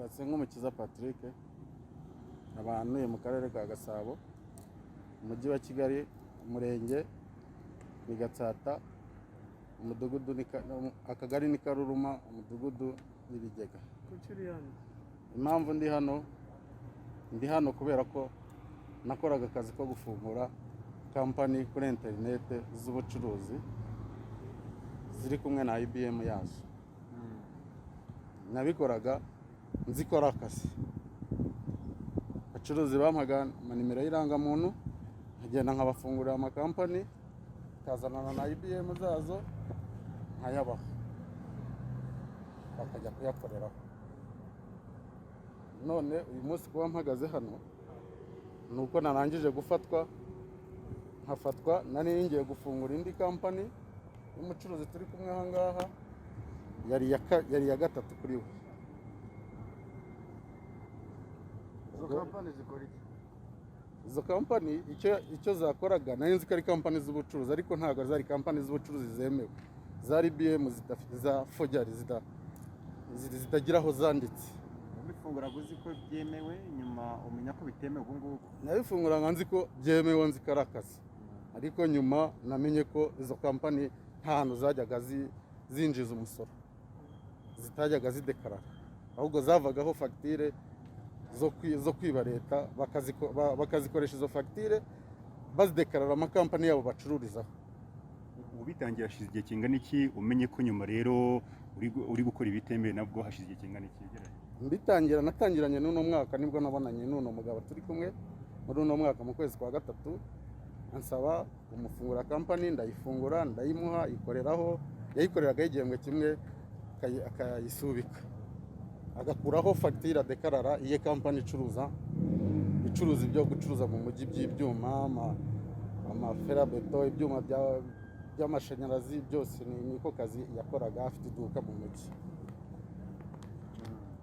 Nitwa Nkumukiza Patrick, abantuye mu karere ka Gasabo, umujyi wa Kigali, umurenge ni Gatsata, umudugudu akagari ni Karuruma, umudugudu n'Ibigega. Impamvu ndi hano kubera ko nakoraga akazi ko gufungura kampani kuri internet z'ubucuruzi ziri kumwe na IBM yazo. Nabikoraga nzikora akazi, abacuruzi bampaga amanimero y'irangamuntu, nkagenda nkabafungurira amakampani, kazanana na IBM zazo nkayabaha bakajya kuyakoreraho. None uyu munsi kuba mpagaze hano nuko narangije nkafatwa nari ngiye gufungura indi kampani y'umucuruzi turi kumwe aha ngaha, yari ya gatatu kuri we. Izo kampani icyo zakoraga nari nzi ko ari kampani z'ubucuruzi, ariko ntabwo zari kampani z'ubucuruzi zemewe, zari IBM za forgery zitagira aho zanditse. Ubifungura uzi ko byemewe, nyuma umenya ko bitemewe. Ubu ngubu nabifungura nzi ko byemewe, nzi ko ari akazi, ariko nyuma namenye ko izo kampani nta hantu zajyaga zinjiza umusoro, zitajyaga zidekarara, ahubwo zavagaho fagitire zo kwiba leta, bakazikoresha izo fagitire bazidekarara amakampani yabo bacururizaho. ubitangiye hashize igihe kingana iki? Umenye ko nyuma rero uri gukora ibitemewe nabwo hashize igihe kingana iki? Natangiranye n'uno mwaka, nibwo nabonanye n'uno mugabo turi kumwe muri uno mwaka mu kwezi kwa gatatu, ansaba kumufungura kampani, ndayifungura, ndayimuha, ikoreraho. Yayikoreraga igihembwe kimwe akayisubika, agakuraho fagitire adekarara iye kampani icuruza ibyo gucuruza mu mujyi by'ibyuma, amaferabeto, ibyuma by'amashanyarazi, byose niko kazi yakoraga, afite iduka mu mujyi.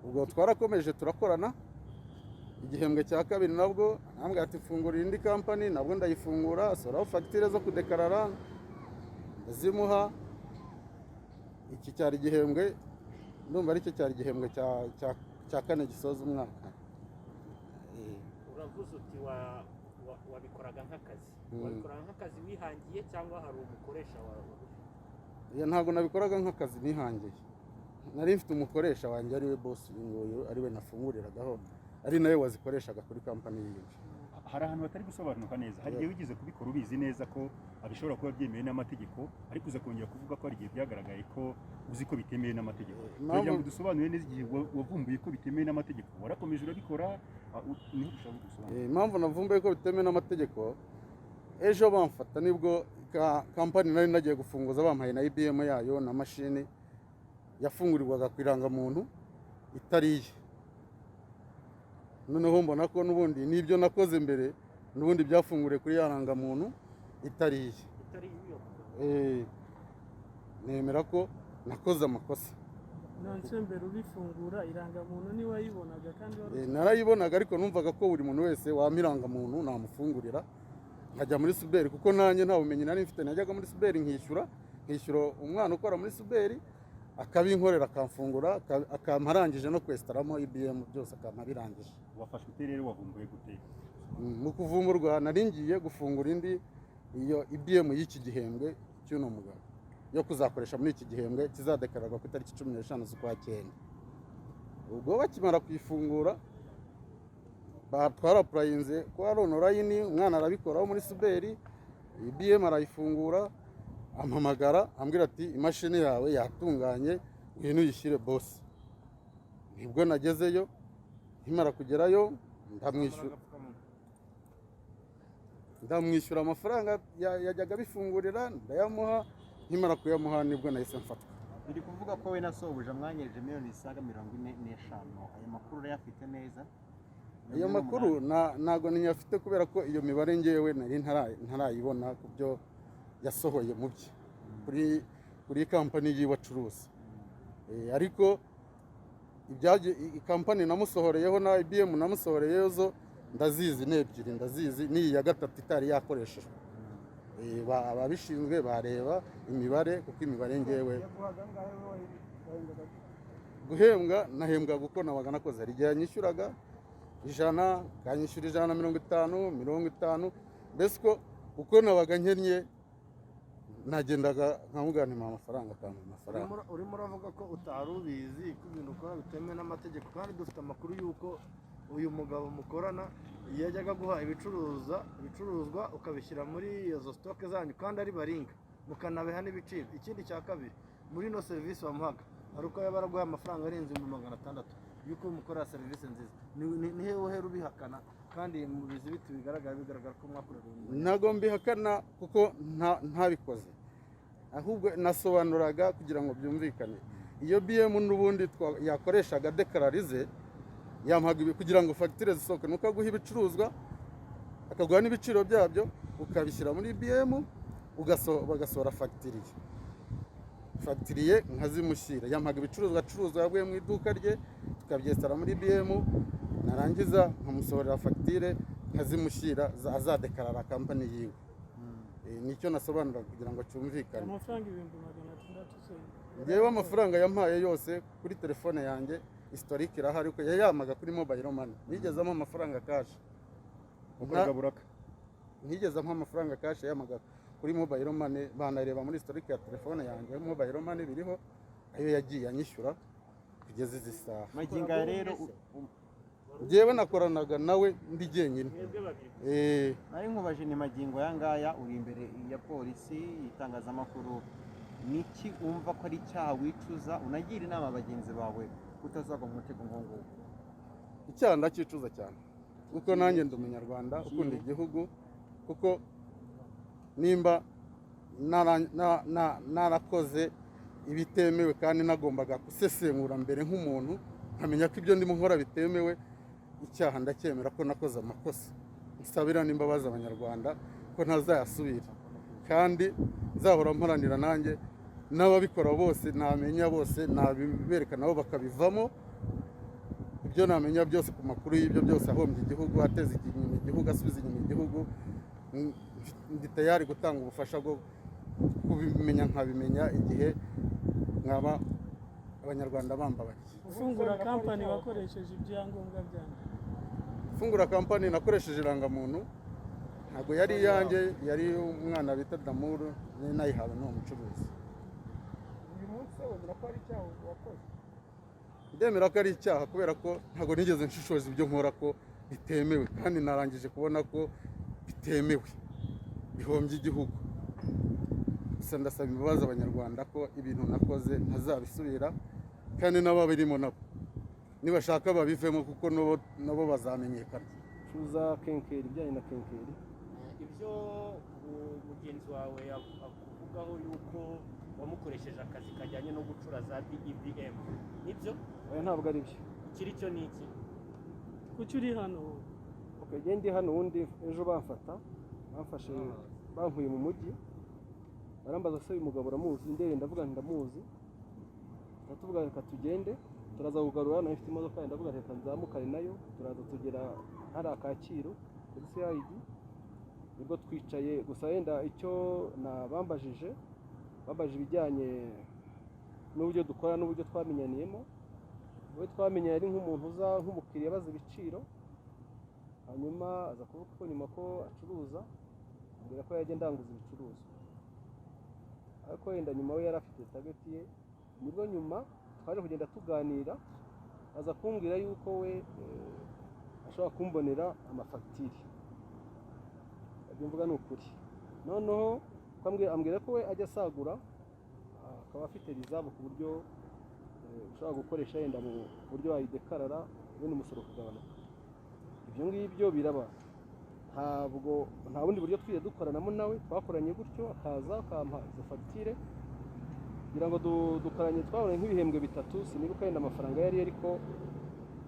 Ubwo twarakomeje turakorana, igihembwe cya kabiri nabwo nambwe ati fungura indi kampani, nabwo ndayifungura, asoraho fagitire zo kudekarara, ndazimuha. Iki cyari igihembwe, ndumva aricyo cyari igihembwe cya kane gisoza umwaka. Uravuze uti wabikoraga nk'akazi, wabikoraga nk'akazi wihangiye cyangwa hari umukoresha wawe? Ntabwo nabikoraga nk'akazi nihangiye, nari mfite umukoresha wanjye ariwe boss, ariwe nafunguriragaho, ari nawe wazikoreshaga kuri kampani yiwe. Hari ahantu batari gusobanuka neza. Hari igihe wigeze kubikora ubizi neza ko abishobora kuba byemewe n'amategeko, ariko uza kongera kuvuga ko hari igihe byagaragaye ko uzi ko bitemewe n'amategeko. Kugira ngo dusobanure neza igihe wavumbuye ko bitemewe n'amategeko, warakomeje urabikora, niho dushaka gusobanura. Impamvu navumbuye ko bitemewe n'amategeko, ejo bamfata nibwo kampani nari nagiye gufunguza, bampaye na IBM yayo na mashini yafungurirwaga ku irangamuntu itariye. Noneho mbona ko n'ubundi n'ibyo nakoze mbere n'ubundi byafunguriye kuri ya rangamuntu itariye. Nemera ko nakoze amakosa. Nonse mbere ubifungura irangamuntu ni wayibonaga kandi narayibonaga, ariko numvaga ko buri muntu wese wampa irangamuntu namufungurira, nkajya muri Suberi, kuko nanjye nta bumenyi nari mfite. Najyaga muri Suberi nkishyura umwana ukora muri Suberi, akabinkorera, akamfungura, akampa arangije no kwesitaramo IBM byose, akampa birangije. Wafashwe ute rero, wavumbuye gute? Mu kuvumburwa nari ngiye gufungura iyo IBM y'iki gihembwe cy'uno mugabo, yo kuzakoresha muri iki gihembwe kizadekararwa ku itariki 15 z'ukwa cyenda. Ubwo bakimara kuyifungura, twarapurayinze kwa online, umwana arabikoraho muri Suberi, IBM arayifungura, ampamagara ambwira ati imashini yawe yatunganye, ngwino uyishyire boss. Nibwo nagezeyo, nkimara kugerayo ndamwishyura amafaranga yajyaga bifungurira, ndayamuha. Nkimara kuyamuha nibwo nahise mfatwa. Biri kuvuga ko we nasohoje amwanyereje miliyoni zisaga 45. Ayo makuru urayafite neza? Ayo makuru ntago niyafite, kubera ko iyo mibare ngewe nari ntarayibona ku byo yasohoye mu bye kuri kampani y'abacuruzi. Ariko kampani namusohoreyeho na IBM namusohoreyeho zo ndazizi n'ebyiri, ndazizi n'iyi ya gatatu itari yakoreshejwe. Ababishinzwe bareba imibare, kuko imibare ngewe guhembwa nahembwaga uko nabaga nakoze. Hari igihe yanyishyuraga 100, kanyishyura 150, 50, mbese uko nabaga nkennye nagendaga nkamuganira amafaranga akampa amafaranga. Urimo uravuga ko utari ubizi ko ibintu ukora bitemewe n'amategeko, kandi dufite amakuru y'uko uyu mugabo mukorana yajyaga guha ibicuruzwa ukabishyira muri izo sitoke zanyu kandi ari baringa, mukanabiha n'ibiciro. Ikindi cya kabiri, muri ino serivisi wamuhaga hari uko yaba araguha amafaranga arenze 600 y'uko mukorera serivisi nziza. Ni hehe uhera ubihakana kandi mu bizi biti bigaragara ko mwakorera umuntu? Ntago mbihakana kuko ntabikoze, ahubwo nasobanuraga kugira ngo byumvikane. Iyo BM n'ubundi yakoreshaga dekararize yampaga kugira ngo fagitire zisohoke, nuko aguha ibicuruzwa akaguha n'ibiciro byabyo ukabishyira muri BM bagasohora fagitiriye nkazimushyira. Yampaga ibicuruzwa acuruza yaguye mu iduka rye tukabyesara muri BM, narangiza nkamusohorera fagitire nkazimushyira azadekarara kampani yiwe. Nicyo nasobanura kugira ngo cyumvikane. Amafaranga 600 Ngewe amafaranga yampaye yose kuri telefone yanjye historique irahari, ko yayamaga kuri mobile money. Nigezamo amafaranga cash ukagaburaka, nigezamo amafaranga cash yamaga kuri mobile money. Banareba muri historique ya telefone yanjye mobile money biriho ayo yagiye anyishyura kugeza izi saha. Maginga rero Ngewe nakoranaga nawe ndi jyenyine. nari nkubaje ni magingo yangaya uri imbere ya polisi itangazamakuru, niki umva ko ari icyaha wicuza unagira inama bagenzi bawe utazagwa mu mutego nk'uwo? Icyaha ndacyicuza cyane kuko nanjye ndi umunyarwanda ukunda igihugu, kuko nimba narakoze ibitemewe kandi nagombaga gusesengura mbere nk'umuntu nkamenya ko ibyo ndimo nkora bitemewe, icyaha ndacyemera ko nakoze amakosa. Nsabira n'imbabazi abanyarwanda ko ntazayasubira, kandi nzahora mparanira nanjye n'ababikora bose namenya bose nabibereka nabo bakabivamo. Ibyo namenya byose ku makuru y'ibyo byose ahombye igihugu, ateza inyuma igihugu, asubiza inyuma igihugu, ndi tayari gutanga ubufasha bwo kubimenya nkabimenya igihe nkaba abanyarwanda bambabaye. Ufungura kampani wakoresheje ibyangombwa byanjye? Fungura kampani nakoresheje irangamuntu, ntabwo yari iyanjye, yari umwana bita Damuru, nayihawe n'uwo mucuruzi. Uyu munsi wemera ko ari icyaha wakoze? Ndemera ko ari icyaha kubera ko ntabwo nigeze nshishoza ibyo nkora ko bitemewe, kandi narangije kubona ko bitemewe bihombye igihugu. Gusa ndasaba imbabazi abanyarwanda ko ibintu nakoze ntazabisubira, kandi n'ababirimo nabo nibashaka babivemo kuko nabo bazamenyekana. Cuza kenkeri, ibijyanye na kenkeri ibyo mugenzi wawe akuvugaho yuko wamukoresheje akazi kajyanye no gucura za BEBM, nibyo? oya ntabwo ari byo. Ikiri cyo ni iki? Kuki uri hano? Okay, ndi hano ubundi ejo bamfashe bankuye mu mujyi, barambaza se uyu mugabo uramuzi? Ndebe ndavuga ndamuzi, ndatuvuga reka tugende turaza kugarura. Nayo ifite imodoka ndavuga reka nzamukane nayo, turaza tugera hari Kacyiru kuri CID, nibwo twicaye. Gusa wenda icyo bambajije ibijyanye n'uburyo dukora n'uburyo twamenyaniyemo. We twamenye ari nk'umuntu uza nk'umukiriya abaza ibiciro, hanyuma aza kuvuga ko nyuma ko acuruza, ambwira ko yajya ndanguza ibicuruzwa, ariko wenda nyuma we yari afite target ye. Nibwo nyuma twaje kugenda tuganira, aza kumbwira yuko we ashobora kumbonera amafagitire. Ibyo mvuga ni ukuri. Noneho ambwira ko we ajya asagura, akaba afite rizabu ku buryo ushobora gukoresha yenda mu buryo wayidekarara ubundi umusoro ukagabanuka. Ibyo ngibyo biraba, nta bundi buryo twiye dukoranamo nawe. Twakoranye gutyo, akaza akampa izo fagitire kugira ngo dukoranye. Twabonye nk'ibihembwe 3, sinibuka yenda amafaranga yari, ariko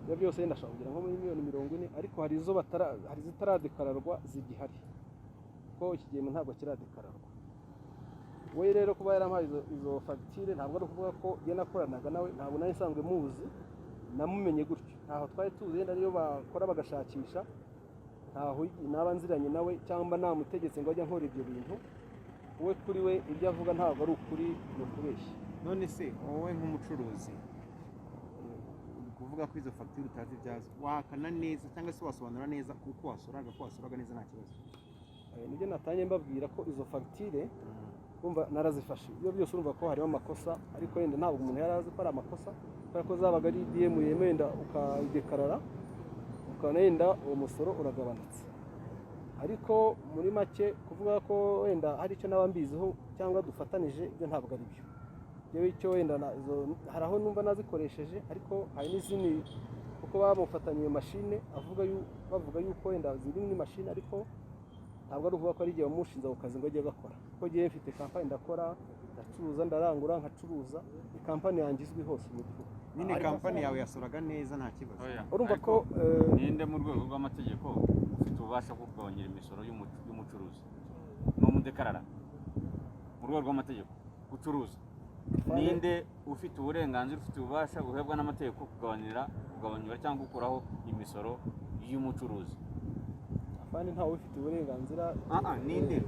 ibyo byose yenda ashobora kugira nko muri miliyoni 40, ariko hari izitaradekararwa zigihari, ko iki gihe ntabwo kiradekararwa. We rero kuba yarampaye izo fagitire ntabwo ari ukuvuga ko ye nakoranaga nawe, ntabwo nari nsanzwe muzi, namumenye gutyo. Ntaho twari tuzi, yenda ariyo bakora bagashakisha, ntaho naba nziranye nawe cyangwa namutegetse ngo ajya nkora ibyo bintu. We kuri we ibyo avuga ntabwo ari ukuri, ni ukubeshya. None se wowe nk'umucuruzi uravuga ko izo fagitire utazi ibyazo, wahakana neza cyangwa se wasobanura neza kuko wasuraga neza nta kibazo? nibyo natangiye mbabwira ko izo fagitire urumva narazifashe, iyo byose urumva ko harimo amakosa, ariko wenda ntabwo umuntu yari azi ko ari amakosa, kubera ko zabaga ari IBM wenda ukayidekarara ukanenda uwo musoro uragabanutse. Ariko muri make kuvuga ko wenda hari icyo naba mbiziho cyangwa dufatanije, ibyo ntabwo ari byo. Yewe icyo wenda hari aho numva nazikoresheje, ariko hari n'izindi kuko bamufataniye mashine bavuga yuko wenda ziri muri mashine, ariko ntabwo ari uvuga ko ari igihe wamushinze ako kazi ngo ajye gakora, kuko ngiye mfite kampani ndakora, ndacuruza, ndarangura, nkacuruza, ni kampani yanjye izwi hose mu gihugu. Nyine kampani yawe yasuraga neza nta kibazo. Urumva ko ninde mu rwego rw'amategeko ufite ububasha bwo kugabanyira imisoro y'umucuruzi? Ni umudekarara mu rwego rw'amategeko gucuruza. Ninde ufite uburenganzira, ufite ububasha buhebwa n'amategeko kugabanyura cyangwa gukuraho imisoro y'umucuruzi? Kandi ntawe ufite uburenganzira. Ninde?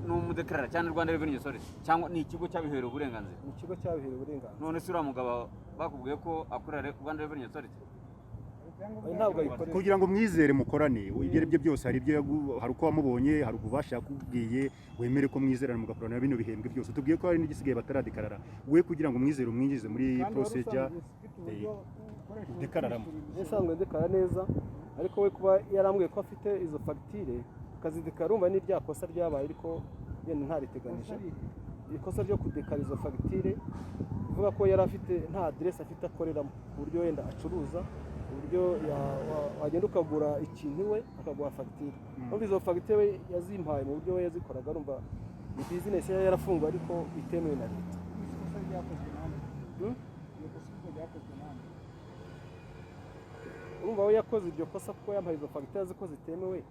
Ni umudekarara cyangwa Rwanda Revenue Authority cyangwa ni ikigo cyabihereye uburenganzira? Ni ikigo cyabihereye uburenganzira. None se uriya mugabo bakubwiye ko akorera Rwanda Revenue Authority? Ntabwo ayikorera. Kugira ngo mwizere mukorane, ibyo ari byo byose hari uko wamubonye, hari ububasha yakubwiye, wemere ko mwizerana mugakorana bino bihembwe byose. Tubwiye ko hari n'igisigaye bataradekarara, we kugira ngo mwizere umwinjize muri procedure dekararamo. Nsanzwe ndekara neza, ariko we kuba yarambwiye ko afite izo fagitire akazidekara, urumva ni rya kosa ryabaye, ariko yenda ntariteganije. Ikosa ryo kudekara izo fagitire bivuga ko yari afite nta aderesi afite akoreramo, ku buryo wenda acuruza, uburyo wagenda ukagura ikintu we akaguha fagitire. Urumva izo fagitire we yazimpaye mu buryo we yazikoraga, urumva ni bizinesi yari yarafunguwe ariko itemewe na leta. Urumva we yakoze iryo kosa kuko yampaye izo fagitire azi ko zitemewe,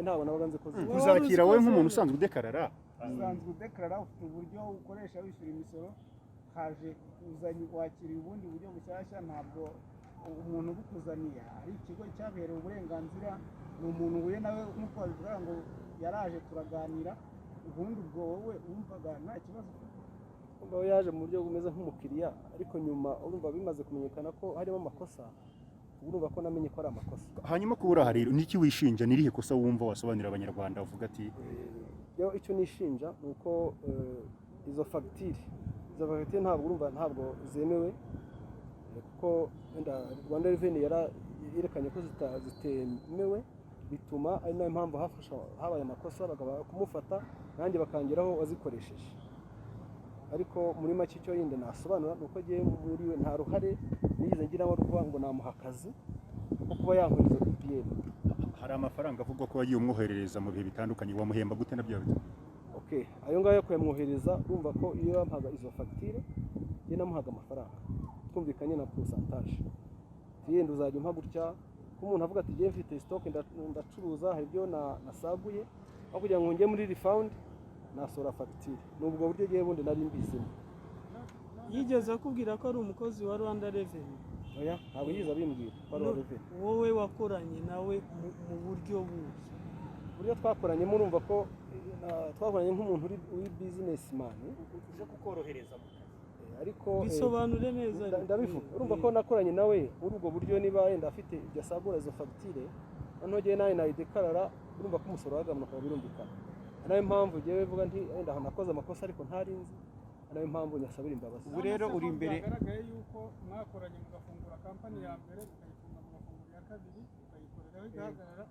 ntabwo nabaga nzi ko zitemewe. Kuzakira wowe nk'umuntu usanzwe udekarara, ufite uburyo ukoresha wishyura imisoro, haje wakiriye ubundi buryo bushyashya, ntabwo umuntu ubukuzaniye ari ikigo cyabiherewe uburenganzira, ni umuntu uhuye nawe nk'uko babivuga ngo yaraje turaganira, ubundi ubwo wowe wumvaga nta kibazo. We yaje mu buryo bumeze nk'umukiriya, ariko nyuma urumva bimaze kumenyekana ko harimo amakosa, urumva ko namenye ko ari amakosa. Hanyuma kubura hari niki wishinja, nirihe kosa wumva wasobanurira abanyarwanda uvuga ati? Icyo nishinja ni uko izo fagitire ntabwo zemewe, kuko wenda Rwanda Revenue yerekanye ko zitemewe, bituma ari nayo mpamvu habaye amakosa, bakaba kumufata nanjye bakangeraho wazikoresheje. Ariko muri make icyo yindi nasobanura ni uko agiye muri we nta ruhare nigeze ngiramo rwo ngo namuha akazi ko kuba yankoreza IBM. Hari amafaranga avugwa ko yagiye umwoherereza mu bihe bitandukanye, wamuhemba gute nabyo bita? Ayo ngayo kuyamwohereza, urumva ko iyo yampaga izo fagitire njye namuhaga amafaranga twumvikanye na pourcentage, yenda uzajya umpa gutya, ko umuntu avuga ati ngiye mfite stock ndacuruza, hari ibyo nasaguye, aho kugira ngo njye muri refund nasora fagitire. N'ubwo buryo ngiye bundi nari mbizimo. Yigeze akubwira ko ari umukozi wa Rwanda Revenue? Oya, ntabwo yigeze abimbwira ko ari Revenue. Wowe wakoranye nawe mu buryo buhe? Uburyo twakoranyemo urumva ko twakoranye nk'umuntu uri businessman uje kukorohereza mu kazi. Ariko bisobanure neza. Ndabivuga, urumva ko nakoranye nawe muri ubwo buryo, niba yenda afite ibyo asagura izo fagitire, noneho ngiye nawe nayidekarara, urumva ko umusoro wagabanuka birumvikana. Nayo mpamvu ngiye bivuga nti wenda nakoze amakosa ariko ntarinzi, nayo mpamvu nyasabira imbabazi. Ubu rero uri imbere, byagaragaye yuko mwakoranye mugafungura kampani ya mbere, mukayifunga mugafungura iya kabiri, mukayikoreraho igahagarara,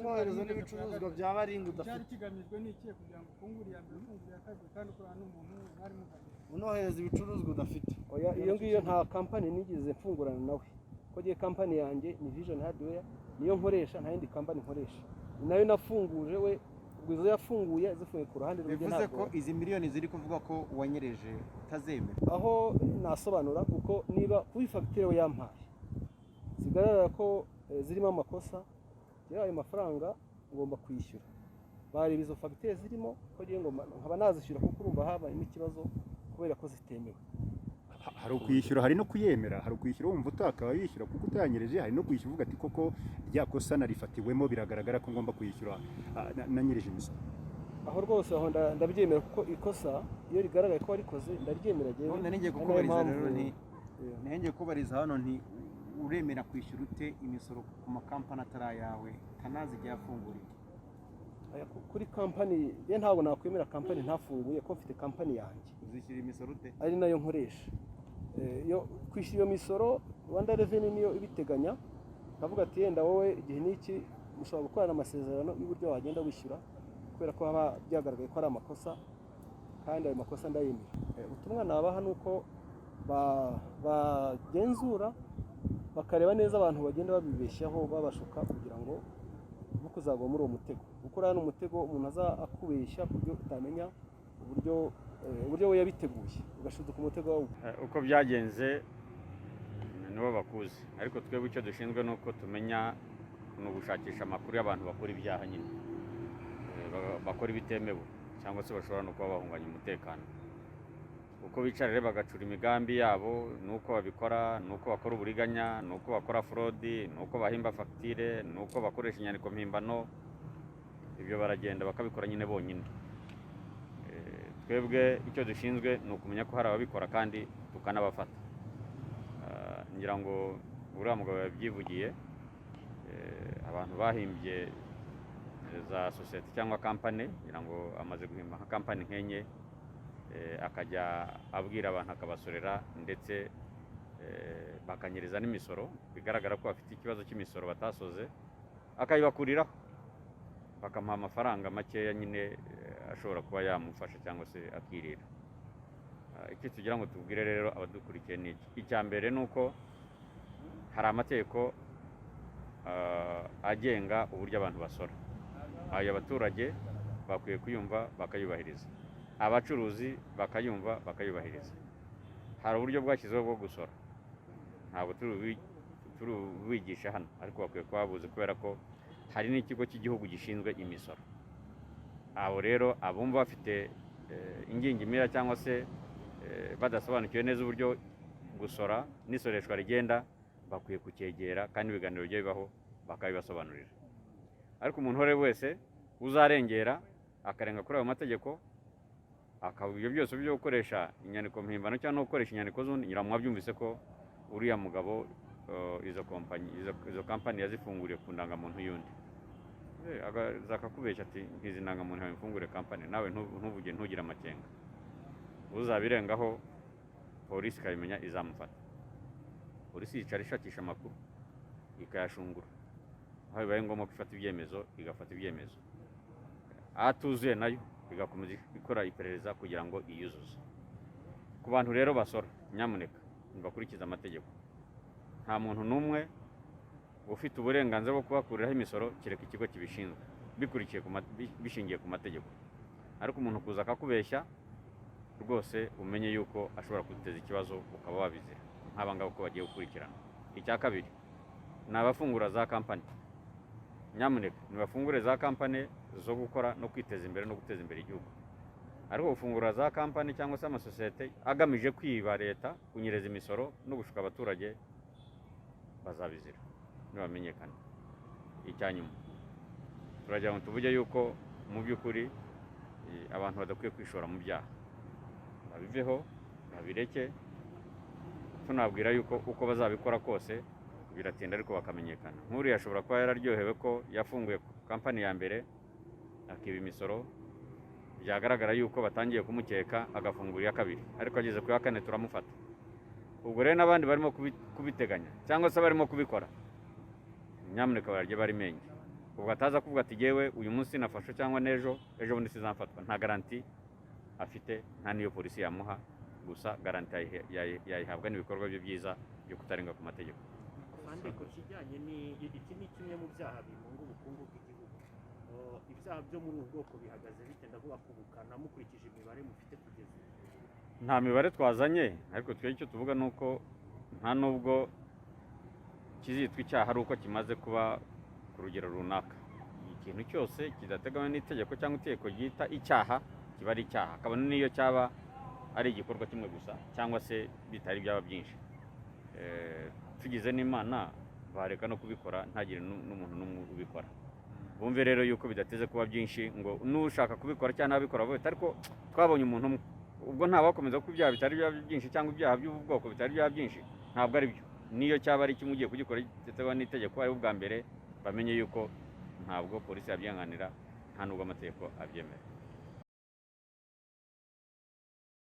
mwohereza n'ibicuruzwa bya baringa udafite. Cyari kigamijwe n'ikihe kugira ngo ufungure iya mbere, ufungure iya kabiri, kandi ukorana n'umuntu mwari mugamije? Unohereza ibicuruzwa udafite. Oya, iyo ngiyo nta kampani nigeze mfungurana nawe, ko giye kampani yanjye ni Vision Hardware, niyo nkoresha, nta yindi kampani nkoresha. Ni nayo nafunguje, we izo yafunguye zifungiye ku ruhande rw'ibyo. bivuze ko izi miliyoni ziri kuvuga ko wanyereje utazemera. Aho nasobanura kuko niba kuri fagitire we yampaye zigaragara ko zirimo amakosa, ayo mafaranga ngomba kwishyura. Bareba izo fagitire zirimo ko ngiye ngo nkaba nazishyura, kuko urumva habayemo ikibazo kubera ko zitemewe. Hari ukwishyura, hari no kuyemera. Hari ukwishyura wumva utakaba yishyura kuko utanyereje, hari no kwishyura uvuga ati koko rya kosa narifatiwemo, biragaragara ko ngomba kwishyura nanyereje imisoro. aho rwose aho ndabyemera kuko ikosa iyo rigaragaye ko warikoze ndaryemera. none ngiye kukubariza rero nti kubariza hano nti uremera kwishyura ute imisoro ku makampani atari ayawe tanazi igihe yafunguriye? Kuri kampani ye ntabwo nakwemera kampani ntafunguye ko mfite kampani yanjye. Uzishyura imisoro ute? Ari nayo nkoresha. Yo kwishyura iyo misoro Rwanda Revenue niyo ibiteganya, kavuga ati yenda wowe igihe niki mushobora gukorana amasezerano y'uburyo wagenda wishyura, kubera ko haba byagaragaye ko ari amakosa kandi ayo makosa ndayemera. Ubutumwa nabaha nuko bagenzura bakareba neza abantu bagenda babibeshyaho babashuka, kugira ngo kuzagwa muri uwo mutego. Kuko uriya ni umutego umuntu aza akubeshya ku buryo utamenya uburyo we yabiteguye, ugashuduka umutego wawe. Uko byagenze nibo bakuzi, ariko twebwe icyo dushinzwe ni uko tumenya ni ugushakisha amakuru y'abantu bakora ibyaha nyine, bakora ibitemewe cyangwa se bashobora no kuba bahunganya umutekano. Uko bicara rero bagacura imigambi yabo, nuko babikora, nuko bakora uburiganya, nuko bakora fraude, nuko bahimba fagitire, nuko bakoresha inyandiko mpimbano, ibyo baragenda bakabikora nyine bonyine. Twebwe icyo dushinzwe ni ukumenya ko hari ababikora kandi tukanabafata. Ngira ngo uriya mugabo yabyivugiye, abantu bahimbye za sosiyete cyangwa kampani, ngira ngo amaze guhimba nka kampani nk'enye, akajya abwira abantu akabasorera, ndetse bakanyereza n'imisoro, bigaragara ko bafite ikibazo cy'imisoro batasoze, akayibakuriraho bakamuha amafaranga makeya nyine ashobora kuba yamufasha cyangwa se akirira. Icyo tugira ngo tubwire rero abadukurikiye ni iki: icya mbere ni uko hari amategeko agenga uburyo abantu basora. Ayo abaturage bakwiye kuyumva bakayubahiriza, abacuruzi bakayumva bakayubahiriza. Hari uburyo bwashyizweho bwo gusora, ntabwo turubigisha hano, ariko bakwiye kuba babuzi, kubera ko hari n'ikigo cy'igihugu gishinzwe imisoro. Abo rero abumva bafite ingingimira cyangwa se badasobanukiwe neza uburyo gusora n'isoreshwa rigenda, bakwiye kucyegera, kandi ibiganiro bijya bibaho bakabibasobanurira. Ariko umuntu uwo wese uzarengera akarenga kuri ayo mategeko, akaba ibyo byose byo gukoresha inyandiko mpimbano cyangwa no gukoresha inyandiko z'undi, ngira mwabyumvise ko uriya mugabo izo kampani yazifunguriye ku ndangamuntu y'undi. Zakakubeshya ati nkizi ndangamuntu yawe mfungure kampani, nawe ntuvuge, ntugire amakenga. Uzabirengaho polisi ikabimenya izamufata. Polisi yicara ishakisha amakuru ikayashungura, aho bibaye ngombwa ko ifata ibyemezo igafata ibyemezo, atuzuye nayo igakomeza ikora iperereza kugira ngo iyuzuze. Ku bantu rero basora, nyamuneka ntibakurikize amategeko. Nta muntu n'umwe ufite uburenganzira bwo kubakuriraho imisoro kereka ikigo kibishinzwe bishingiye ku mategeko. Ariko umuntu kuza akakubeshya, rwose umenye yuko ashobora kuguteza ikibazo ukaba wabizira, nk'aba ngaba ko bagiye gukurikirana. Icya kabiri ni abafungura za kampani. Nyamuneka nibafungure za kampani zo gukora no kwiteza imbere no guteza imbere igihugu. Ariko gufungura za kampani cyangwa se amasosiyete agamije kwiba leta, kunyereza imisoro no gushuka abaturage, bazabizira nibamenyekana. Icyanyuma turagira ngo tuvuge yuko mu by'ukuri abantu badakwiye kwishora mu byaha, babiveho, babireke. Tunabwira yuko uko bazabikora kose biratinda ariko bakamenyekana. Nk'uriya ashobora kuba yararyohewe ko yafunguye kampani ya mbere akiba imisoro, byagaragara yuko batangiye kumukeka agafungura iya kabiri, ariko ageze ku ya kane turamufata. Ubwo rero n'abandi barimo kubiteganya cyangwa se barimo kubikora, nyamuneka bararye bari menge. Ubwo ataza kuvuga ati yewe uyu munsi nafashe cyangwa ejo bundi sizamfatwa. Nta garanti afite, nta niyo polisi yamuha, gusa garanti yayihabwa n'ibikorwa bye byiza byo kutarenga ku mategeko. Kandi ku kijyanye iki ni kimwe mu byaha bimunga ubukungu bw'igihugu. Ibyaha byo muri ubu bwoko bihagaze bite? Ndavuga ku bukana mukurikije imibare mufite kugeza ubu. Nta mibare twazanye, ariko twe icyo tuvuga ni uko nta nubwo kizitwa icyaha ari uko kimaze kuba ku rugero runaka. Ikintu cyose kidateganywa n'itegeko cyangwa itegeko ryita icyaha kiba ari icyaha, kabone n'iyo cyaba ari igikorwa kimwe gusa cyangwa se bitari byaba byinshi. Tugize n'Imana bareka no kubikora, ntagire n'umuntu n'umwe ubikora. Bumve rero yuko bidateze kuba byinshi ngo n'ushaka kubikora cyangwa abikora bose, ariko twabonye umuntu umwe. Ubwo nta wakomeza ko ibyaha bitari byaba byinshi cyangwa ibyaha by'ubwoko bitari byaba byinshi, ntabwo ari byo. niyo cyaba ari kimwe ugiye kugikora gitewe n'itegeko ari ubwa mbere bamenye yuko ntabwo polisi yabyihanganira nta nubwo amategeko abyemera.